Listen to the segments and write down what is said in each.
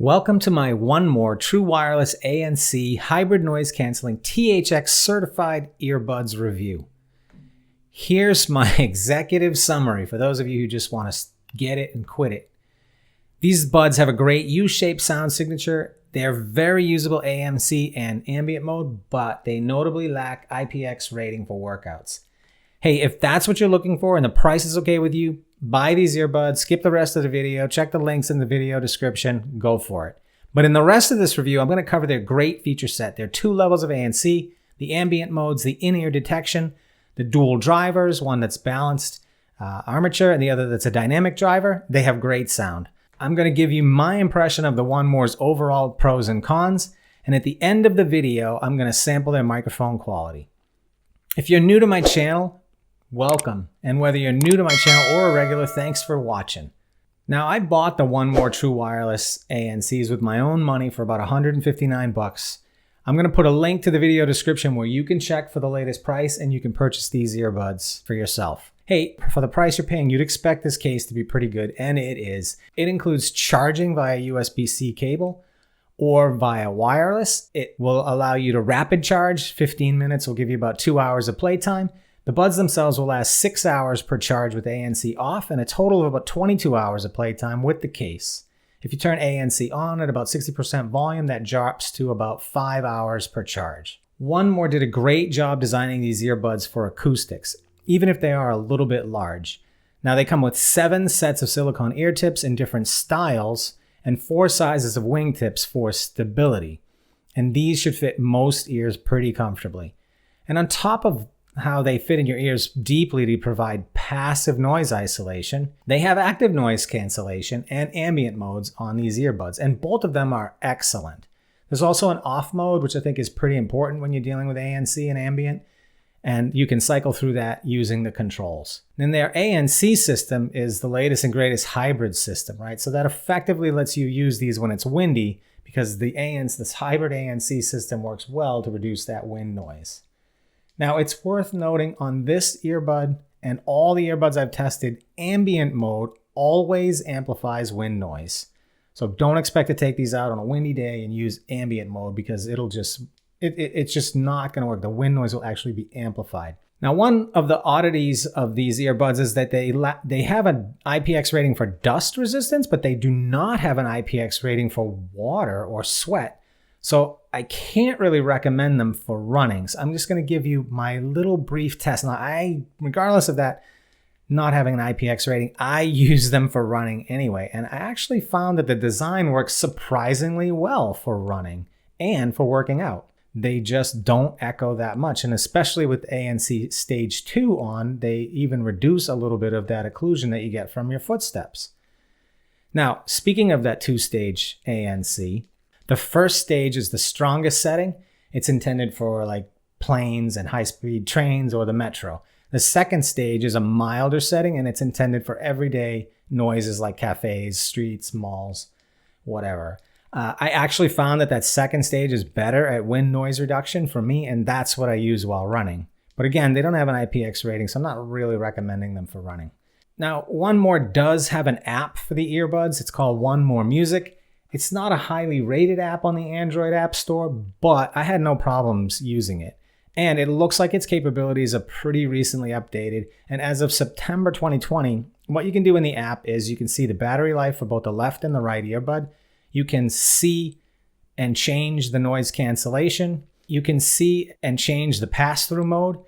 Welcome to my one more True Wireless ANC hybrid noise cancelling THX certified earbuds review. Here's my executive summary for those of you who just want to get it and quit it. These buds have a great U-shaped sound signature. They're very usable ANC and ambient mode, but they notably lack IPX rating for workouts. Hey, if that's what you're looking for and the price is okay with you, buy these earbuds, skip the rest of the video, check the links in the video description, go for it. But in the rest of this review, I'm going to cover their great feature set. There are two levels of ANC, the ambient modes, the in-ear detection, the dual drivers, one that's balanced armature and the other that's a dynamic driver. They have great sound. I'm going to give you my impression of the One More's overall pros and cons, and at the end of the video, I'm going to sample their microphone quality. If you're new to my channel, welcome, and whether you're new to my channel or a regular, thanks for watching. Now, I bought the One More True Wireless ANCs with my own money for about 159 bucks. I'm going to put a link to the video description where you can check for the latest price and you can purchase these earbuds for yourself. Hey, for the price you're paying, you'd expect this case to be pretty good, and it is. It includes charging via USB-C cable or via wireless. It will allow you to rapid charge. 15 minutes will give you about 2 hours of playtime. The buds themselves will last 6 hours per charge with ANC off and a total of about 22 hours of playtime with the case. If you turn ANC on at about 60% volume, that drops to about 5 hours per charge. One More did a great job designing these earbuds for acoustics, even if they are a little bit large. Now they come with 7 sets of silicone ear tips in different styles and 4 sizes of wingtips for stability. And these should fit most ears pretty comfortably. And on top of how they fit in your ears deeply to provide passive noise isolation, they have active noise cancellation and ambient modes on these earbuds, and both of them are excellent. There's also an off mode, which I think is pretty important when you're dealing with ANC and ambient, and you can cycle through that using the controls. Then their ANC system is the latest and greatest hybrid system, right? So that effectively lets you use these when it's windy, because this hybrid ANC system works well to reduce that wind noise. Now, it's worth noting on this earbud and all the earbuds I've tested, ambient mode always amplifies wind noise. So don't expect to take these out on a windy day and use ambient mode, because it's just not going to work. The wind noise will actually be amplified. Now, one of the oddities of these earbuds is that they have an IPX rating for dust resistance, but they do not have an IPX rating for water or sweat. So I can't really recommend them for running. So I'm just going to give you my little brief test. Now, regardless of that not having an IPX rating, I use them for running anyway. And I actually found that the design works surprisingly well for running and for working out. They just don't echo that much. And especially with ANC Stage 2 on, they even reduce a little bit of that occlusion that you get from your footsteps. Now, speaking of that 2-stage ANC, the first stage is the strongest setting. It's intended for like planes and high-speed trains or the metro. The second stage is a milder setting, and it's intended for everyday noises like cafes, streets, malls, whatever. I actually found that second stage is better at wind noise reduction for me, and that's what I use while running. But again, they don't have an IPX rating, so I'm not really recommending them for running. Now, One More does have an app for the earbuds. It's called One More Music. It's not a highly rated app on the Android App Store, but I had no problems using it. And it looks like its capabilities are pretty recently updated. And as of September 2020, what you can do in the app is you can see the battery life for both the left and the right earbud. You can see and change the noise cancellation. You can see and change the pass-through mode.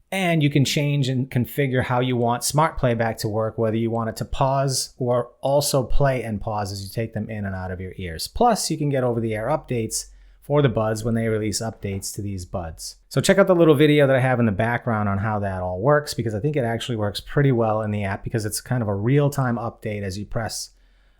And you can change and configure how you want Smart Playback to work, whether you want it to pause or also play and pause as you take them in and out of your ears. Plus, you can get over-the-air updates for the buds when they release updates to these buds. So check out the little video that I have in the background on how that all works, because I think it actually works pretty well in the app, because it's kind of a real-time update. As you press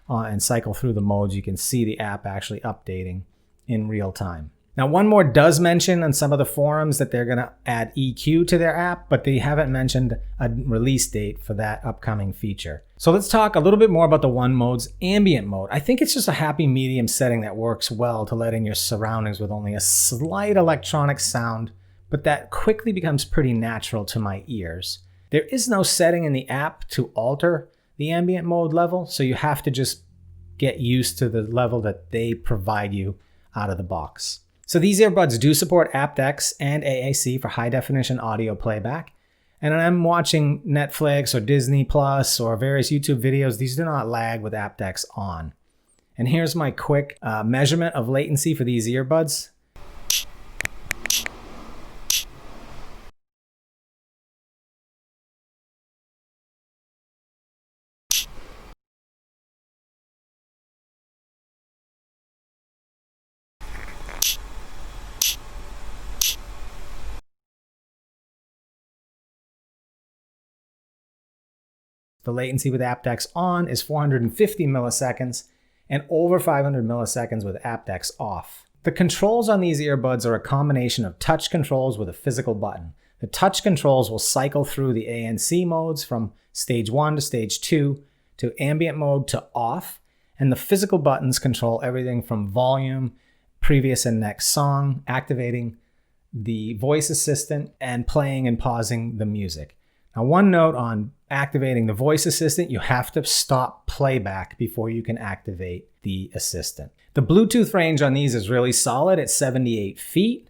and cycle through the modes, you can see the app actually updating in real time. Now, One More does mention on some of the forums that they're going to add EQ to their app, but they haven't mentioned a release date for that upcoming feature. So let's talk a little bit more about the One Mode's ambient mode. I think it's just a happy medium setting that works well to let in your surroundings with only a slight electronic sound, but that quickly becomes pretty natural to my ears. There is no setting in the app to alter the ambient mode level, so you have to just get used to the level that they provide you out of the box. So these earbuds do support aptX and AAC for high definition audio playback. And when I'm watching Netflix or Disney Plus or various YouTube videos, these do not lag with aptX on. And here's my quick measurement of latency for these earbuds. The latency with aptX on is 450 milliseconds and over 500 milliseconds with aptX off. The controls on these earbuds are a combination of touch controls with a physical button. The touch controls will cycle through the ANC modes from stage 1 to stage 2 to ambient mode to off, and the physical buttons control everything from volume, previous and next song, activating the voice assistant, and playing and pausing the music. Now, one note on activating the voice assistant, you have to stop playback before you can activate the assistant. The Bluetooth range on these is really solid at 78 feet.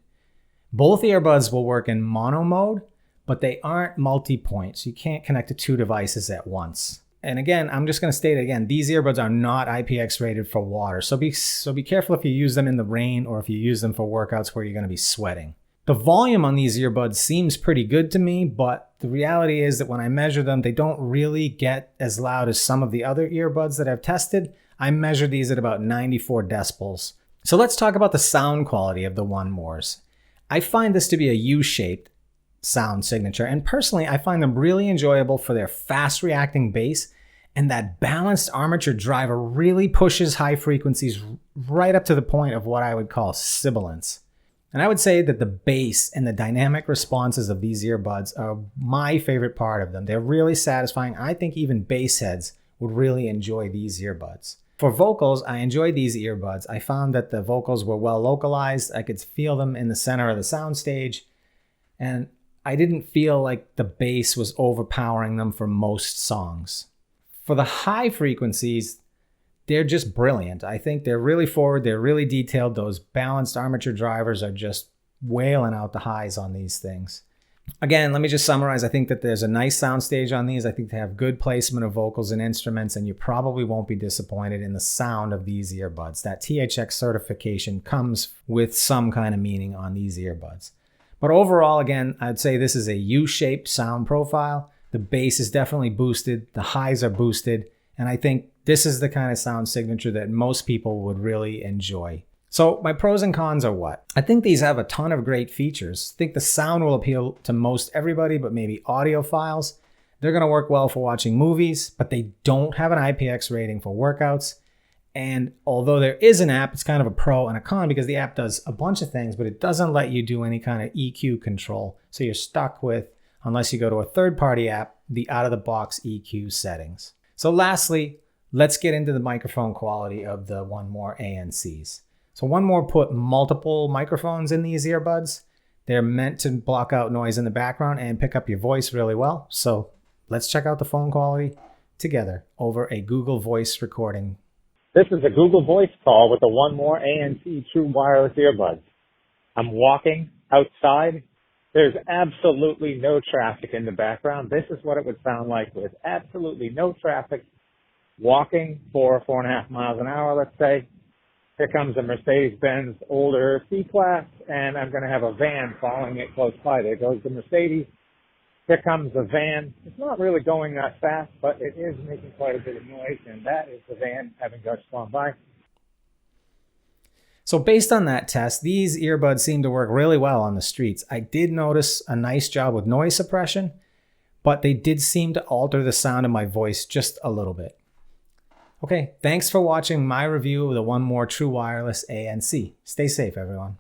Both earbuds will work in mono mode, but they aren't multi-point, so you can't connect to 2 devices at once. And again, I'm just going to state it again, these earbuds are not IPX rated for water, so be careful if you use them in the rain or if you use them for workouts where you're going to be sweating. The volume on these earbuds seems pretty good to me, but the reality is that when I measure them, they don't really get as loud as some of the other earbuds that I've tested. I measured these at about 94 decibels. So let's talk about the sound quality of the One Mores. I find this to be a U-shaped sound signature, and personally, I find them really enjoyable for their fast reacting bass, and that balanced armature driver really pushes high frequencies right up to the point of what I would call sibilance. And I would say that the bass and the dynamic responses of these earbuds are my favorite part of them. They're really satisfying. I think even bass heads would really enjoy these earbuds. For vocals, I enjoyed these earbuds. I found that the vocals were well localized. I could feel them in the center of the soundstage. And I didn't feel like the bass was overpowering them for most songs. For the high frequencies, they're just brilliant. I think they're really forward. They're really detailed. Those balanced armature drivers are just wailing out the highs on these things. Again, let me just summarize. I think that there's a nice soundstage on these. I think they have good placement of vocals and instruments, and you probably won't be disappointed in the sound of these earbuds. That THX certification comes with some kind of meaning on these earbuds. But overall, again, I'd say this is a U-shaped sound profile. The bass is definitely boosted. The highs are boosted. And I think this is the kind of sound signature that most people would really enjoy. So my pros and cons are what? I think these have a ton of great features. I think the sound will appeal to most everybody, but maybe audiophiles. They're going to work well for watching movies, but they don't have an IPX rating for workouts. And although there is an app, it's kind of a pro and a con because the app does a bunch of things, but it doesn't let you do any kind of EQ control. So you're stuck with, unless you go to a third-party app, the out-of-the-box EQ settings. So lastly, let's get into the microphone quality of the One More ANCs. So One More put multiple microphones in these earbuds. They're meant to block out noise in the background and pick up your voice really well. So let's check out the phone quality together over a Google Voice recording. This is a Google Voice call with the One More ANC True Wireless earbuds. I'm walking outside. There's absolutely no traffic in the background. This is what it would sound like with absolutely no traffic. Walking 4.5 miles an hour, let's say. Here comes a Mercedes-Benz older C-Class, and I'm going to have a van following it close by. There goes the Mercedes. Here comes the van. It's not really going that fast, but it is making quite a bit of noise, and that is the van having just gone by. So based on that test, these earbuds seem to work really well on the streets. I did notice a nice job with noise suppression, but they did seem to alter the sound of my voice just a little bit. Okay, thanks for watching my review of the One More True Wireless ANC. Stay safe, everyone.